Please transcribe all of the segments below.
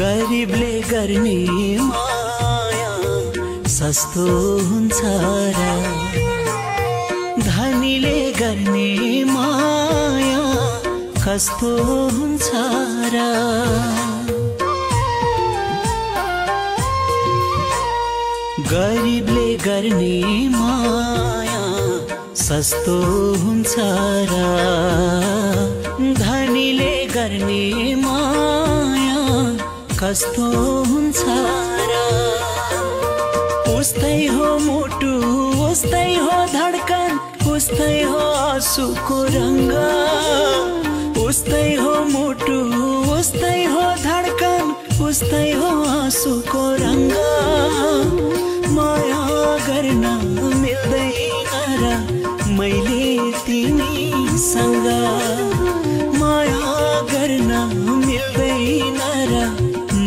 गरिबले गर्ने माया सस्तो हुन्छ र धनीले गर्ने माया कस्तो हुन्छ र गरिबले गर्ने माया सस्तो हुन्छ र धनीले गर्ने माया कस्तो हुन्छ र उस्तै हो मुटु उस्तै हो धड्कन उस्तै हो आँसुको रंग उस्तै हो मुटु उस्तै हो धड्कन उस्तै हो आँसुको रंग माया गर्न मिल्दैन र मैले तिमीसँग माया गर्न मिल्दैन र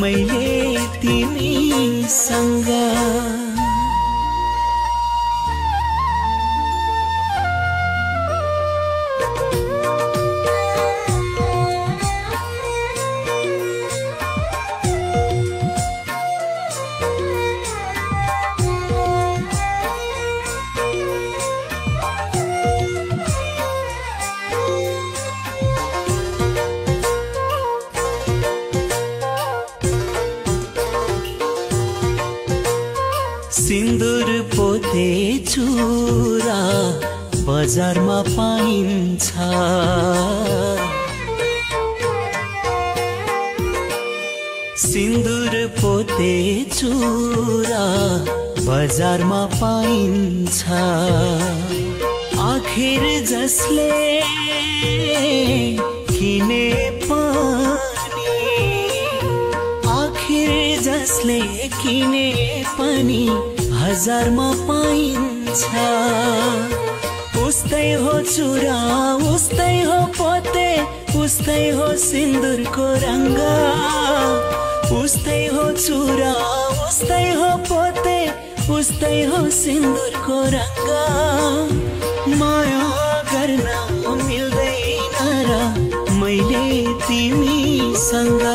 मैले तिमीसँग सिन्दुर पोते चुरा बजारमा पाइन्छ सिन्दुर पोते चुरा बजारमा पाइन्छ आखिर जसले किने पनि आखिर जसले किने पनि हजारमा पाइन्छ उस्तै हो चुरा उस्तै हो पोते उस्तै हो सिन्दुरको रंग उस्तै हो चुरा उस्तै हो पोते उस्तै हो सिन्दुरको रंग माया गर्न मिल्दैन र मैले तिमीसँग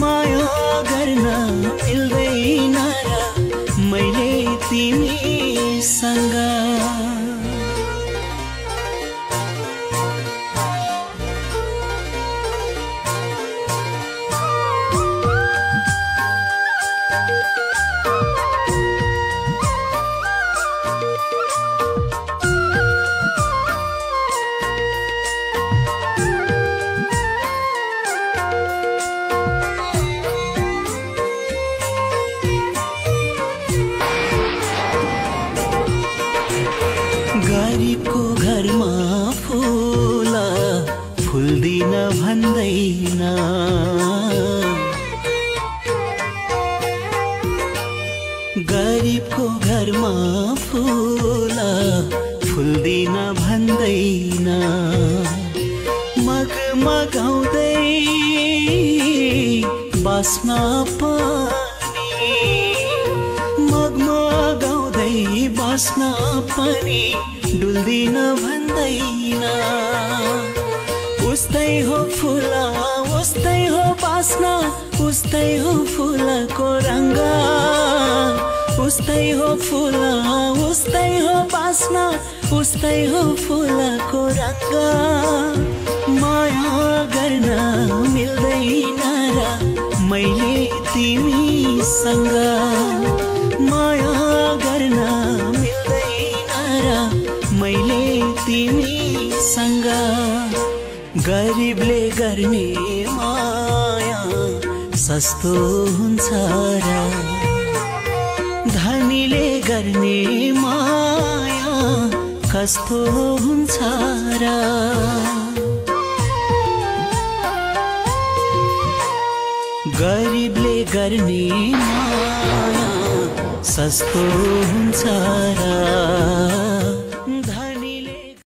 माया गर्न मिल्दैन र मैले तिमीसँग गरिबको घरमा फूल फुल्दिन भन्दैन गरिबको घरमा फूल फुल्दिन भन्दैन मगमगाउँदै बास्न पनि मगमगाउँदै बास्न पनि डुल्दिन भन्दैन उस्तै हो फूल उस्तै हो बास्ना उस्तै हो फूलको रंग उस्तै हो फूल उस्तै हो बास्ना उस्तै हो फूलको रंग माया गर्न मिल्दैन र मैले तिमीसँग माया गर्न मिल्दैन र मैले तिमीसँग गरिबले गर्ने माया सस्तो हुन्छ र धनीले गर्ने माया कस्तो हुन्छ र गरिबले गर्ने माया सस्तो हुन्छ र